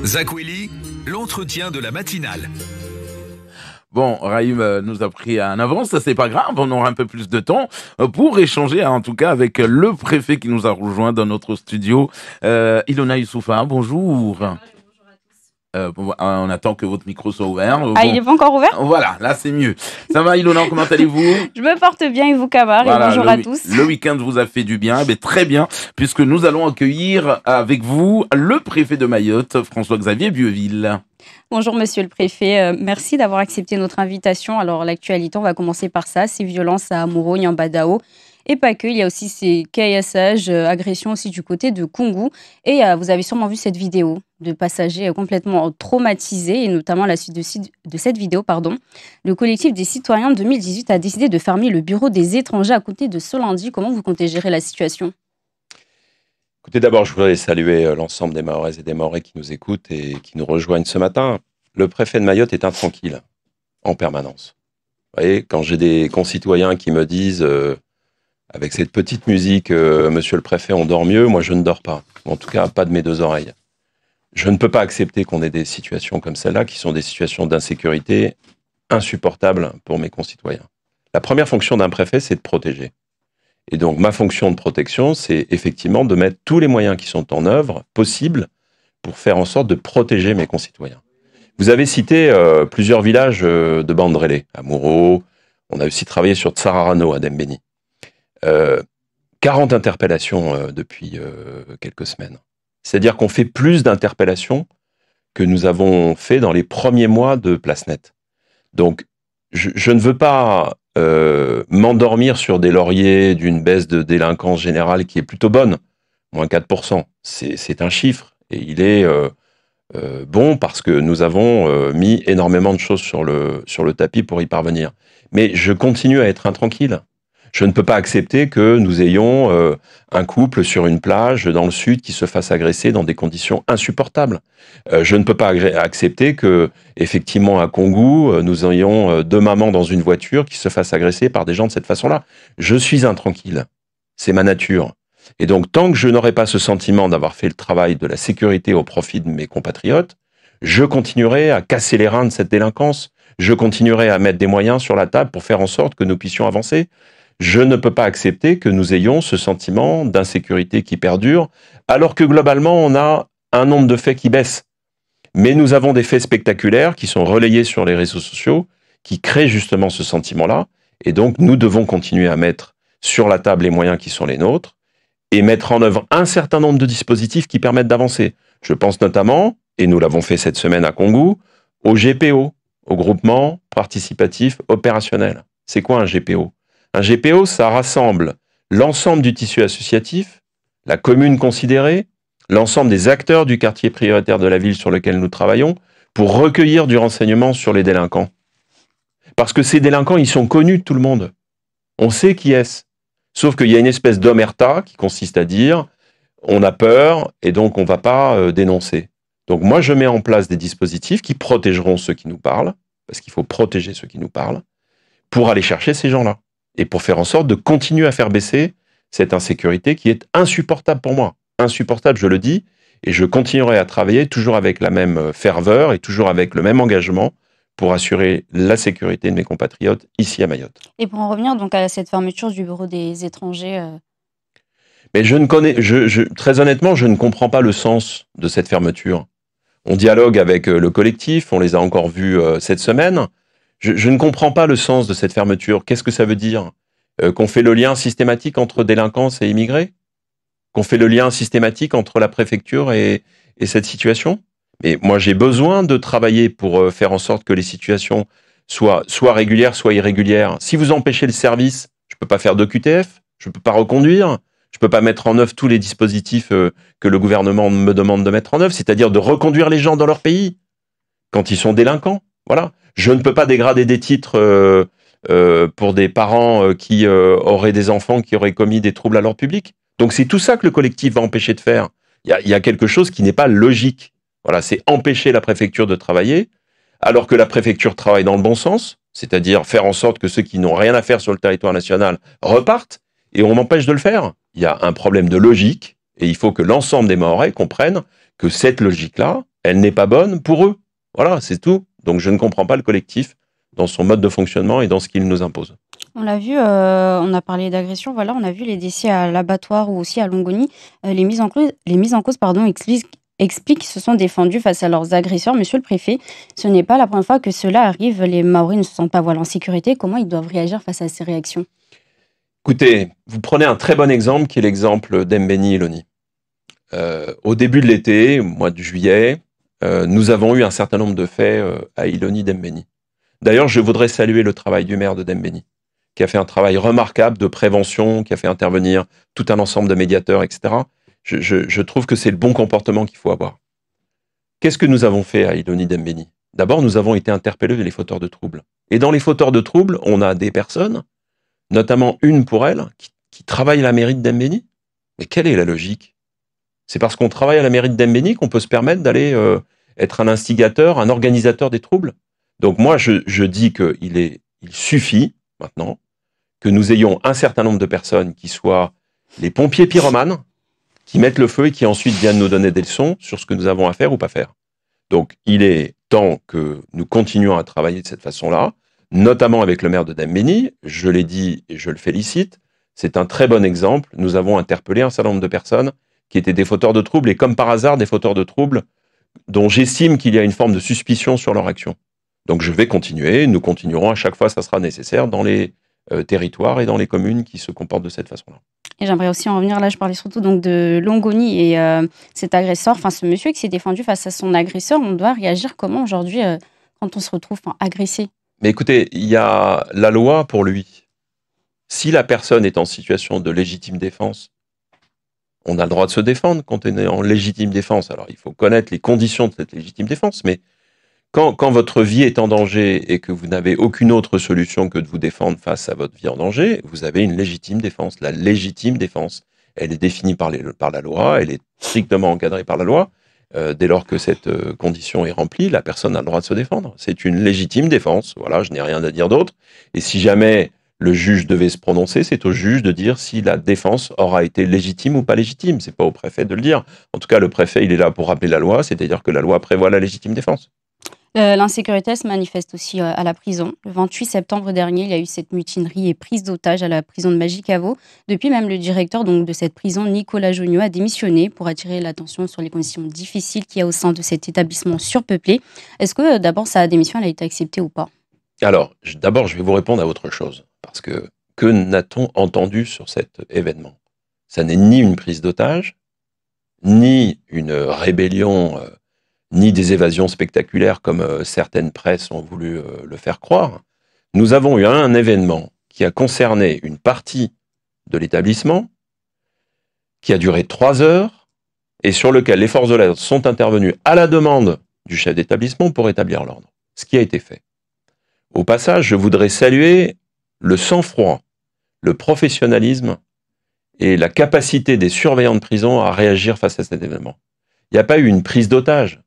Zach Willy, l'entretien de la matinale. Bon, Raïm nous a pris en avance, ça c'est pas grave, on aura un peu plus de temps pour échanger, en tout cas avec le préfet qui nous a rejoint dans notre studio, Ilona Youssoufa, bonjour. On attend que votre micro soit ouvert. Ah, il n'est pas encore ouvert? Voilà, là c'est mieux. Ça va Ilona, comment allez-vous? Je me porte bien et vous, Kamar, Voilà, et bonjour à tous. Le week-end vous a fait du bien, eh bien, très bien, puisque nous allons accueillir avec vous le préfet de Mayotte, François-Xavier Bieuville. Bonjour Monsieur le Préfet, merci d'avoir accepté notre invitation. Alors l'actualité, on va commencer par ça, ces violences à Amourogne, en Badao. Et pas que, il y a aussi ces caillassages, agressions aussi du côté de Koungou. Et vous avez sûrement vu cette vidéo de passagers complètement traumatisés, et notamment à la suite de cette vidéo, le collectif des citoyens 2018 a décidé de fermer le bureau des étrangers à côté de ce lundi. Comment vous comptez gérer la situation ? Écoutez, d'abord, je voudrais saluer l'ensemble des Mahoraises et des Mahorais qui nous écoutent et qui nous rejoignent ce matin. Le préfet de Mayotte est intranquille, en permanence. Vous voyez, quand j'ai des concitoyens qui me disent avec cette petite musique, monsieur le préfet, on dort mieux, moi je ne dors pas. En tout cas, pas de mes deux oreilles. Je ne peux pas accepter qu'on ait des situations comme celle-là, qui sont des situations d'insécurité insupportables pour mes concitoyens. La première fonction d'un préfet, c'est de protéger. Et donc, ma fonction de protection, c'est effectivement de mettre tous les moyens qui sont en œuvre, possibles, pour faire en sorte de protéger mes concitoyens. Vous avez cité plusieurs villages de Bandrélé, à Mouro. On a aussi travaillé sur Tsararano, à Dembéni. 40 interpellations depuis quelques semaines. C'est-à-dire qu'on fait plus d'interpellations que nous avons fait dans les premiers mois de Place Nette. Donc, je ne veux pas m'endormir sur des lauriers d'une baisse de délinquance générale qui est plutôt bonne, moins 4%. C'est un chiffre, et il est bon parce que nous avons mis énormément de choses sur le tapis pour y parvenir. Mais je continue à être intranquille. Je ne peux pas accepter que nous ayons un couple sur une plage dans le sud qui se fasse agresser dans des conditions insupportables. Je ne peux pas accepter que, effectivement, à Koungou, nous ayons deux mamans dans une voiture qui se fassent agresser par des gens de cette façon-là. Je suis intranquille. C'est ma nature. Et donc, tant que je n'aurai pas ce sentiment d'avoir fait le travail de la sécurité au profit de mes compatriotes, je continuerai à casser les reins de cette délinquance. Je continuerai à mettre des moyens sur la table pour faire en sorte que nous puissions avancer. Je ne peux pas accepter que nous ayons ce sentiment d'insécurité qui perdure, alors que globalement, on a un nombre de faits qui baisse. Mais nous avons des faits spectaculaires qui sont relayés sur les réseaux sociaux, qui créent justement ce sentiment-là. Et donc, nous devons continuer à mettre sur la table les moyens qui sont les nôtres et mettre en œuvre un certain nombre de dispositifs qui permettent d'avancer. Je pense notamment, et nous l'avons fait cette semaine à Koungou, au GPO, au groupement participatif opérationnel. C'est quoi un GPO ? Un GPO, ça rassemble l'ensemble du tissu associatif, la commune considérée, l'ensemble des acteurs du quartier prioritaire de la ville sur lequel nous travaillons, pour recueillir du renseignement sur les délinquants. Parce que ces délinquants, ils sont connus de tout le monde. On sait qui est-ce. Sauf qu'il y a une espèce d'omerta qui consiste à dire on a peur et donc on ne va pas dénoncer. Donc moi, je mets en place des dispositifs qui protégeront ceux qui nous parlent, parce qu'il faut protéger ceux qui nous parlent, pour aller chercher ces gens-là. Et pour faire en sorte de continuer à faire baisser cette insécurité qui est insupportable pour moi. Insupportable, je le dis, et je continuerai à travailler toujours avec la même ferveur et toujours avec le même engagement pour assurer la sécurité de mes compatriotes ici à Mayotte. Et pour en revenir donc à cette fermeture du bureau des étrangers... Mais très honnêtement, je ne comprends pas le sens de cette fermeture. On dialogue avec le collectif, on les a encore vus cette semaine. Je ne comprends pas le sens de cette fermeture. Qu'est-ce que ça veut dire ? Qu'on fait le lien systématique entre délinquance et immigrés ? Qu'on fait le lien systématique entre la préfecture et cette situation ? Mais moi, j'ai besoin de travailler pour faire en sorte que les situations soient régulières, soit irrégulières. Si vous empêchez le service, je ne peux pas faire de QTF, je ne peux pas reconduire, je ne peux pas mettre en œuvre tous les dispositifs que le gouvernement me demande de mettre en œuvre, c'est-à-dire de reconduire les gens dans leur pays quand ils sont délinquants. Voilà. Je ne peux pas dégrader des titres pour des parents qui auraient des enfants qui auraient commis des troubles à l'ordre public. Donc c'est tout ça que le collectif va empêcher de faire. Il y a quelque chose qui n'est pas logique. Voilà, c'est empêcher la préfecture de travailler, alors que la préfecture travaille dans le bon sens, c'est-à-dire faire en sorte que ceux qui n'ont rien à faire sur le territoire national repartent, et on m'empêche de le faire. Il y a un problème de logique, et il faut que l'ensemble des Mahorais comprennent que cette logique-là, elle n'est pas bonne pour eux. Voilà, c'est tout. Donc je ne comprends pas le collectif dans son mode de fonctionnement et dans ce qu'il nous impose. On l'a vu, on a parlé d'agression, voilà, on a vu les décès à l'abattoir ou aussi à Longoni. Les mises en cause, pardon, expliquent qu'ils se sont défendus face à leurs agresseurs. Monsieur le préfet, ce n'est pas la première fois que cela arrive. Les Maoris ne se sentent pas voilà, en sécurité. Comment ils doivent réagir face à ces réactions? Écoutez, vous prenez un très bon exemple qui est l'exemple d'Embeni Eloni. Au début de l'été, au mois de juillet, nous avons eu un certain nombre de faits à Iloni d'Embeni. D'ailleurs, je voudrais saluer le travail du maire de Dembeni, qui a fait un travail remarquable de prévention, qui a fait intervenir tout un ensemble de médiateurs, etc. Je trouve que c'est le bon comportement qu'il faut avoir. Qu'est-ce que nous avons fait à Iloni d'Embeni? D'abord, nous avons été interpellés les fauteurs de troubles. Et dans les fauteurs de troubles, on a des personnes, notamment une pour elle, qui travaille à la mairie de Dembeni. Mais quelle est la logique? C'est parce qu'on travaille à la mairie de Dembeni qu'on peut se permettre d'aller être un instigateur, un organisateur des troubles. Donc moi, je dis qu'il suffit maintenant que nous ayons un certain nombre de personnes qui soient les pompiers pyromanes, qui mettent le feu et qui ensuite viennent nous donner des leçons sur ce que nous avons à faire ou pas faire. Donc il est temps que nous continuions à travailler de cette façon-là, notamment avec le maire de Dembeni. Je l'ai dit et je le félicite. C'est un très bon exemple. Nous avons interpellé un certain nombre de personnes qui étaient des fauteurs de troubles et comme par hasard des fauteurs de troubles dont j'estime qu'il y a une forme de suspicion sur leur action. Donc je vais continuer, nous continuerons à chaque fois ça sera nécessaire dans les territoires et dans les communes qui se comportent de cette façon-là. Et j'aimerais aussi en revenir, là je parlais surtout donc de Longoni et cet agresseur, enfin ce monsieur qui s'est défendu face à son agresseur, on doit réagir comment aujourd'hui quand on se retrouve agressé? Mais écoutez, il y a la loi pour lui. Si la personne est en situation de légitime défense, on a le droit de se défendre quand on est en légitime défense. Alors il faut connaître les conditions de cette légitime défense, mais quand votre vie est en danger et que vous n'avez aucune autre solution que de vous défendre face à votre vie en danger, vous avez une légitime défense. La légitime défense, elle est définie par la loi, elle est strictement encadrée par la loi. Dès lors que cette condition est remplie, la personne a le droit de se défendre. C'est une légitime défense. Voilà, je n'ai rien à dire d'autre. Et si jamais le juge devait se prononcer, c'est au juge de dire si la défense aura été légitime ou pas légitime. C'est pas au préfet de le dire. En tout cas, le préfet, il est là pour rappeler la loi, c'est-à-dire que la loi prévoit la légitime défense. L'insécurité se manifeste aussi à la prison. Le 28 septembre dernier, il y a eu cette mutinerie et prise d'otage à la prison de Magicavo. Depuis, même le directeur donc, de cette prison, Nicolas Joniaux, a démissionné pour attirer l'attention sur les conditions difficiles qu'il y a au sein de cet établissement surpeuplé. Est-ce que d'abord sa démission elle a été acceptée ou pas? Alors, d'abord, je vais vous répondre à autre chose. Parce que n'a-t-on entendu sur cet événement? Ça n'est ni une prise d'otage, ni une rébellion, ni des évasions spectaculaires comme certaines presses ont voulu le faire croire. Nous avons eu un événement qui a concerné une partie de l'établissement, qui a duré 3 heures, et sur lequel les forces de l'ordre sont intervenues à la demande du chef d'établissement pour établir l'ordre. Ce qui a été fait. Au passage, je voudrais saluer le sang-froid, le professionnalisme et la capacité des surveillants de prison à réagir face à cet événement. Il n'y a pas eu une prise d'otage.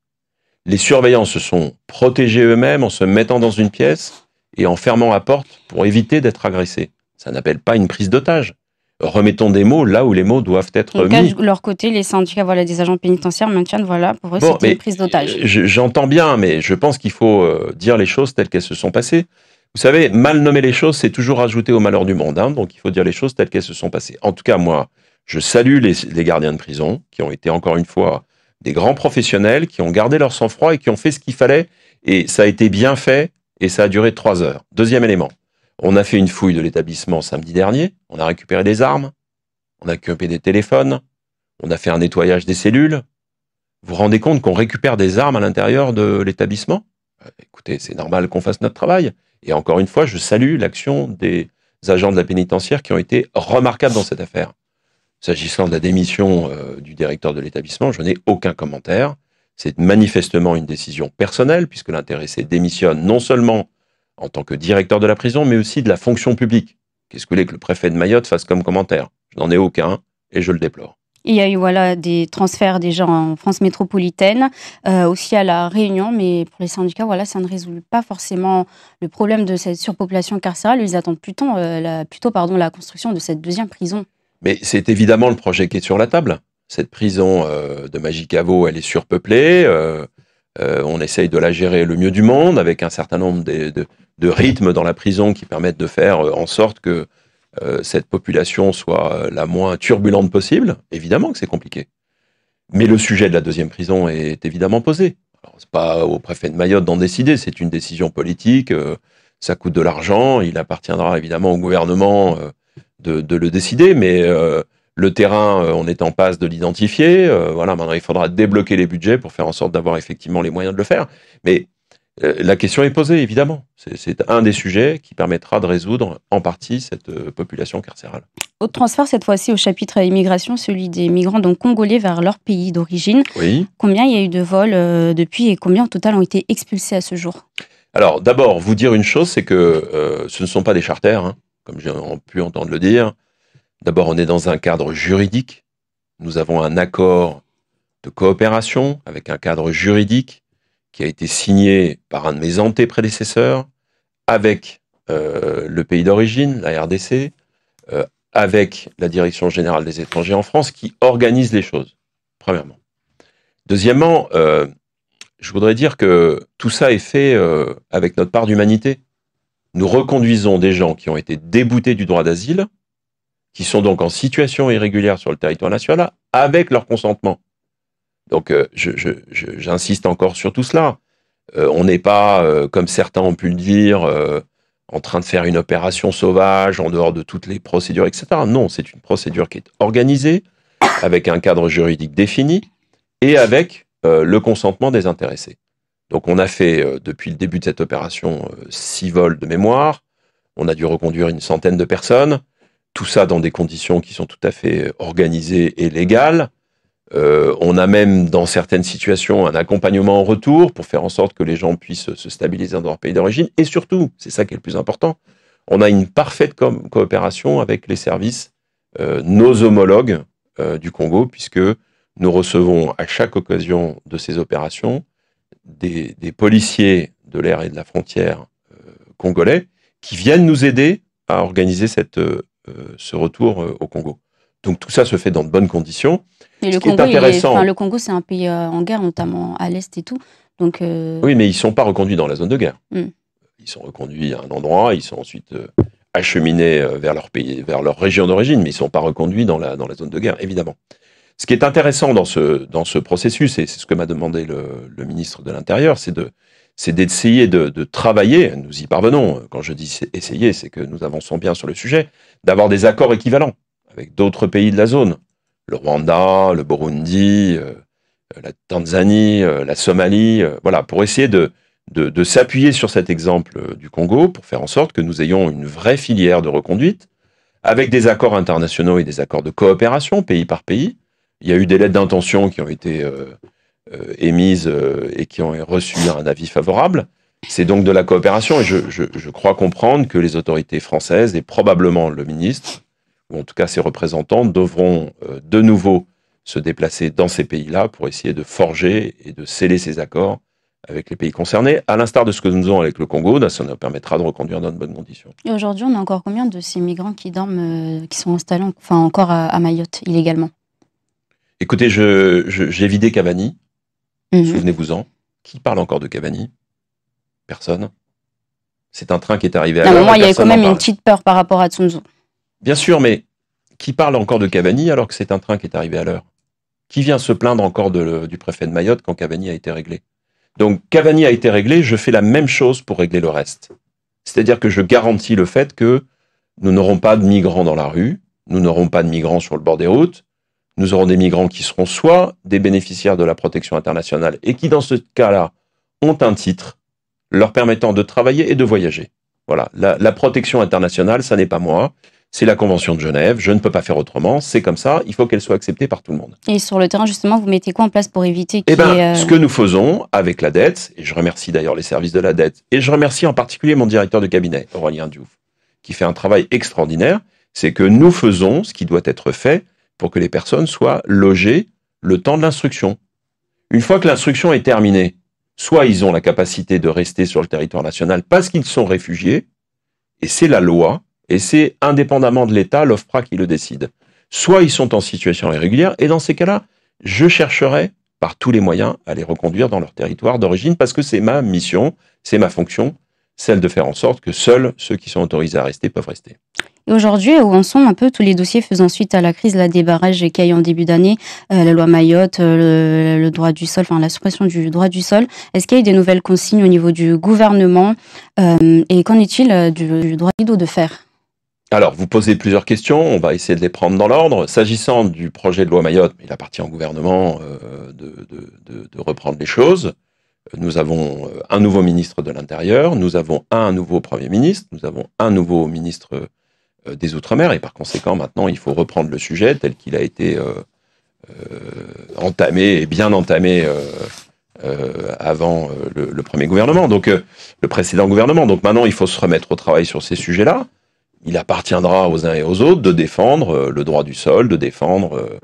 Les surveillants se sont protégés eux-mêmes en se mettant dans une pièce et en fermant la porte pour éviter d'être agressés. Ça n'appelle pas une prise d'otage. Remettons des mots là où les mots doivent être mis. De leur côté, les syndicats des agents pénitentiaires maintiennent, pour eux, c'était une prise d'otage. J'entends bien, mais je pense qu'il faut dire les choses telles qu'elles se sont passées. Vous savez, mal nommer les choses, c'est toujours ajouter au malheur du monde. Donc il faut dire les choses telles qu'elles se sont passées. En tout cas, moi, je salue les gardiens de prison, qui ont été encore une fois des grands professionnels, qui ont gardé leur sang-froid et qui ont fait ce qu'il fallait. Et ça a été bien fait, et ça a duré 3 heures. Deuxième élément. On a fait une fouille de l'établissement samedi dernier, on a récupéré des armes, on a récupéré des téléphones, on a fait un nettoyage des cellules. Vous vous rendez compte qu'on récupère des armes à l'intérieur de l'établissement? Écoutez, c'est normal qu'on fasse notre travail. Et encore une fois, je salue l'action des agents de la pénitentiaire qui ont été remarquables dans cette affaire. S'agissant de la démission du directeur de l'établissement, je n'ai aucun commentaire. C'est manifestement une décision personnelle, puisque l'intéressé démissionne non seulement en tant que directeur de la prison, mais aussi de la fonction publique. Qu'est-ce que vous voulez que le préfet de Mayotte fasse comme commentaire? Je n'en ai aucun et je le déplore. Il y a eu des transferts déjà en France métropolitaine, aussi à La Réunion, mais pour les syndicats, ça ne résout pas forcément le problème de cette surpopulation carcérale. Ils attendent plutôt la construction de cette deuxième prison. Mais c'est évidemment le projet qui est sur la table. Cette prison de Magicavo, elle est surpeuplée. On essaye de la gérer le mieux du monde, avec un certain nombre de rythmes dans la prison qui permettent de faire en sorte que cette population soit la moins turbulente possible. Évidemment que c'est compliqué. Mais le sujet de la deuxième prison est évidemment posé. C'est pas au préfet de Mayotte d'en décider, c'est une décision politique, ça coûte de l'argent, il appartiendra évidemment au gouvernement de le décider, mais le terrain, on est en passe de l'identifier, voilà, maintenant il faudra débloquer les budgets pour faire en sorte d'avoir effectivement les moyens de le faire. Mais la question est posée, évidemment. C'est un des sujets qui permettra de résoudre en partie cette population carcérale. Autre transfert, cette fois-ci au chapitre immigration, celui des migrants donc congolais vers leur pays d'origine. Oui. Combien il y a eu de vols depuis et combien au total ont été expulsés à ce jour? Alors, d'abord, vous dire une chose, c'est que ce ne sont pas des charters, hein, comme j'ai pu entendre le dire. D'abord, on est dans un cadre juridique. Nous avons un accord de coopération avec un cadre juridique qui a été signé par un de mes antéprédécesseurs avec le pays d'origine, la RDC, avec la Direction générale des étrangers en France, qui organise les choses, premièrement. Deuxièmement, je voudrais dire que tout ça est fait avec notre part d'humanité. Nous reconduisons des gens qui ont été déboutés du droit d'asile, qui sont donc en situation irrégulière sur le territoire national, avec leur consentement. Donc, j'insiste encore sur tout cela. On n'est pas, comme certains ont pu le dire, en train de faire une opération sauvage en dehors de toutes les procédures, etc. Non, c'est une procédure qui est organisée, avec un cadre juridique défini, et avec le consentement des intéressés. Donc, on a fait, depuis le début de cette opération, 6 vols de mémoire. On a dû reconduire une centaine de personnes. Tout ça dans des conditions qui sont tout à fait organisées et légales. On a même, dans certaines situations, un accompagnement en retour pour faire en sorte que les gens puissent se stabiliser dans leur pays d'origine. Et surtout, c'est ça qui est le plus important, on a une parfaite coopération avec les services, nos homologues du Congo, puisque nous recevons à chaque occasion de ces opérations des policiers de l'air et de la frontière congolais qui viennent nous aider à organiser ce retour au Congo. Donc tout ça se fait dans de bonnes conditions. Et le Congo, le Congo, c'est un pays en guerre, notamment à l'Est et tout. Donc, oui, mais ils ne sont pas reconduits dans la zone de guerre. Ils sont reconduits à un endroit, ils sont ensuite acheminés vers leur pays, vers leur région d'origine, mais ils ne sont pas reconduits dans la zone de guerre, évidemment. Ce qui est intéressant dans ce processus, et c'est ce que m'a demandé le ministre de l'Intérieur, c'est d'essayer de travailler, nous y parvenons, quand je dis essayer, c'est que nous avançons bien sur le sujet, d'avoir des accords équivalents avec d'autres pays de la zone, le Rwanda, le Burundi, la Tanzanie, la Somalie, voilà, pour essayer de s'appuyer sur cet exemple du Congo, pour faire en sorte que nous ayons une vraie filière de reconduite, avec des accords internationaux et des accords de coopération, pays par pays. Il y a eu des lettres d'intention qui ont été émises et qui ont reçu un avis favorable. C'est donc de la coopération, et je crois comprendre que les autorités françaises, et probablement le ministre, ou en tout cas ses représentants, devront de nouveau se déplacer dans ces pays-là pour essayer de forger et de sceller ces accords avec les pays concernés. À l'instar de ce que nous avons avec le Congo, ça nous permettra de reconduire dans de bonnes conditions. Et aujourd'hui, on a encore combien de ces migrants qui dorment, qui sont installés encore à Mayotte, illégalement? Écoutez, j'ai vidé Cavani. Souvenez-vous-en. Qui parle encore de Cavani? Personne. C'est un train qui est arrivé à l'heure. Il y avait quand même une petite peur par rapport à Tsunzu. Bien sûr, mais qui parle encore de Cavani alors que c'est un train qui est arrivé à l'heure? Qui vient se plaindre encore du préfet de Mayotte quand Cavani a été réglé? Donc Cavani a été réglé, je fais la même chose pour régler le reste. C'est-à-dire que je garantis le fait que nous n'aurons pas de migrants dans la rue, nous n'aurons pas de migrants sur le bord des routes, nous aurons des migrants qui seront soit des bénéficiaires de la protection internationale et qui, dans ce cas-là, ont un titre leur permettant de travailler et de voyager. Voilà, la protection internationale, ça n'est pas moi, c'est la Convention de Genève, je ne peux pas faire autrement, c'est comme ça, il faut qu'elle soit acceptée par tout le monde. Et sur le terrain, justement, vous mettez quoi en place pour éviter ce que nous faisons avec la dette, et je remercie d'ailleurs les services de la dette, et je remercie en particulier mon directeur de cabinet, Aurélien Diouf, qui fait un travail extraordinaire, c'est que nous faisons ce qui doit être fait pour que les personnes soient logées le temps de l'instruction. Une fois que l'instruction est terminée, soit ils ont la capacité de rester sur le territoire national parce qu'ils sont réfugiés, et c'est la loi, et c'est indépendamment de l'État, l'OFPRA qui le décide. Soit ils sont en situation irrégulière, et dans ces cas-là, je chercherai par tous les moyens à les reconduire dans leur territoire d'origine, parce que c'est ma mission, c'est ma fonction, celle de faire en sorte que seuls ceux qui sont autorisés à rester peuvent rester. Et aujourd'hui, où en sont un peu tous les dossiers faisant suite à la crise des barrages qu'il y a eu en début d'année, la loi Mayotte, le droit du sol, enfin la suppression du droit du sol. Est-ce qu'il y a eu des nouvelles consignes au niveau du gouvernement et qu'en est-il du droit rideau de fer? Alors, vous posez plusieurs questions, on va essayer de les prendre dans l'ordre. S'agissant du projet de loi Mayotte, il appartient au gouvernement de reprendre les choses. Nous avons un nouveau ministre de l'Intérieur, nous avons un nouveau Premier ministre, nous avons un nouveau ministre des Outre-mer, et par conséquent, maintenant, il faut reprendre le sujet tel qu'il a été entamé, et bien entamé avant le premier gouvernement, donc le précédent gouvernement. Donc maintenant, il faut se remettre au travail sur ces sujets-là. Il appartiendra aux uns et aux autres de défendre le droit du sol, de défendre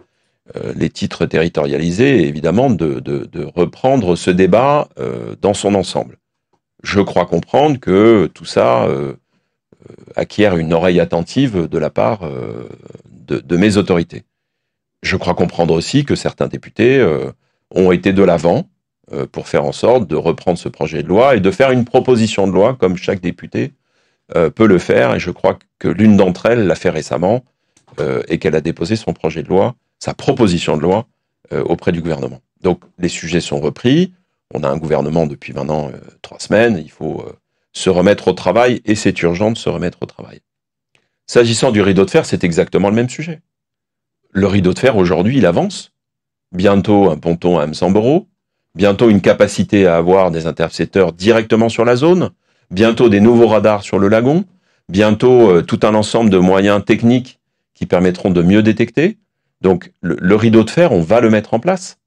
les titres territorialisés, et évidemment de reprendre ce débat dans son ensemble. Je crois comprendre que tout ça acquiert une oreille attentive de la part de mes autorités. Je crois comprendre aussi que certains députés ont été de l'avant pour faire en sorte de reprendre ce projet de loi et de faire une proposition de loi, comme chaque député peut le faire, et je crois que l'une d'entre elles l'a fait récemment, et qu'elle a déposé son projet de loi, sa proposition de loi, auprès du gouvernement. Donc les sujets sont repris, on a un gouvernement depuis maintenant 3 semaines, il faut se remettre au travail, et c'est urgent de se remettre au travail. S'agissant du rideau de fer, c'est exactement le même sujet. Le rideau de fer, aujourd'hui, il avance. Bientôt un ponton à Msamboro, bientôt une capacité à avoir des intercepteurs directement sur la zone, bientôt des nouveaux radars sur le lagon, bientôt tout un ensemble de moyens techniques qui permettront de mieux détecter. Donc le rideau de fer, on va le mettre en place.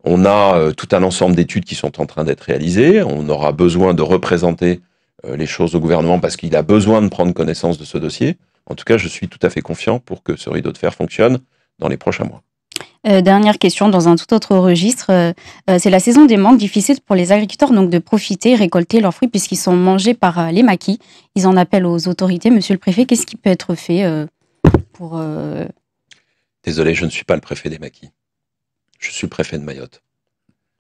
On a tout un ensemble d'études qui sont en train d'être réalisées. On aura besoin de représenter les choses au gouvernement parce qu'il a besoin de prendre connaissance de ce dossier. En tout cas, je suis tout à fait confiant pour que ce rideau de fer fonctionne dans les prochains mois. Dernière question dans un tout autre registre. C'est la saison des mangues, difficile pour les agriculteurs donc de profiter, récolter leurs fruits puisqu'ils sont mangés par les maquis. Ils en appellent aux autorités. Monsieur le préfet, qu'est-ce qui peut être fait pour... Désolé, je ne suis pas le préfet des maquis. Je suis le préfet de Mayotte.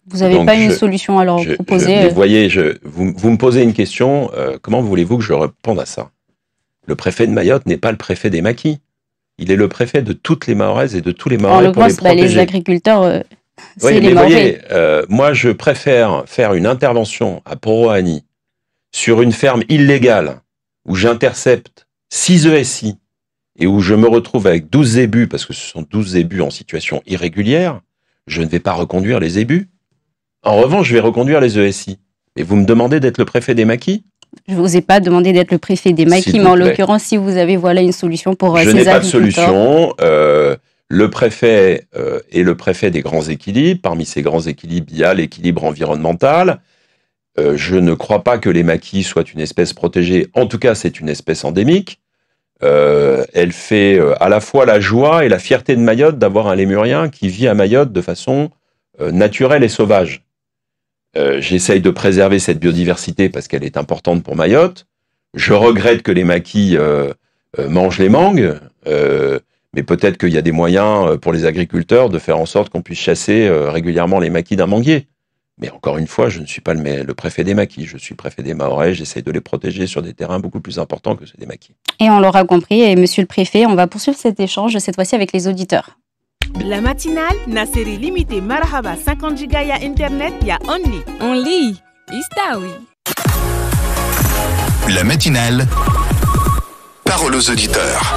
Vous n'avez pas une solution à leur proposer Vous voyez, vous me posez une question, comment voulez-vous que je réponde à ça? Le préfet de Mayotte n'est pas le préfet des maquis. Il est le préfet de toutes les Mahoraises et de tous les Mahorais pour les protéger. Les agriculteurs, c'est oui, les Mahorais. Voyez, moi, je préfère faire une intervention à Poroani sur une ferme illégale où j'intercepte 6 ESI et où je me retrouve avec 12 zébus, parce que ce sont 12 zébus en situation irrégulière. Je ne vais pas reconduire les zébus. En revanche, je vais reconduire les ESI. Et vous me demandez d'être le préfet des maquis? Je ne vous ai pas demandé d'être le préfet des maquis, mais en l'occurrence, si vous avez une solution pour ces agriculteurs. Je n'ai pas de solution. Le préfet est le préfet des grands équilibres. Parmi ces grands équilibres, il y a l'équilibre environnemental. Je ne crois pas que les maquis soient une espèce protégée. En tout cas, c'est une espèce endémique. Elle fait à la fois la joie et la fierté de Mayotte d'avoir un lémurien qui vit à Mayotte de façon naturelle et sauvage. J'essaye de préserver cette biodiversité parce qu'elle est importante pour Mayotte. Je regrette que les maquis mangent les mangues, mais peut-être qu'il y a des moyens pour les agriculteurs de faire en sorte qu'on puisse chasser régulièrement les maquis d'un manguier. Mais encore une fois, je ne suis pas le préfet des maquis, je suis le préfet des Mahorais, j'essaye de les protéger sur des terrains beaucoup plus importants que ceux des maquis. Et on l'aura compris, et monsieur le préfet, on va poursuivre cet échange, cette fois-ci avec les auditeurs. La matinale, na série limitée Marhaba 50 giga ya internet ya only. Only, Istawi. La matinale, parole aux auditeurs.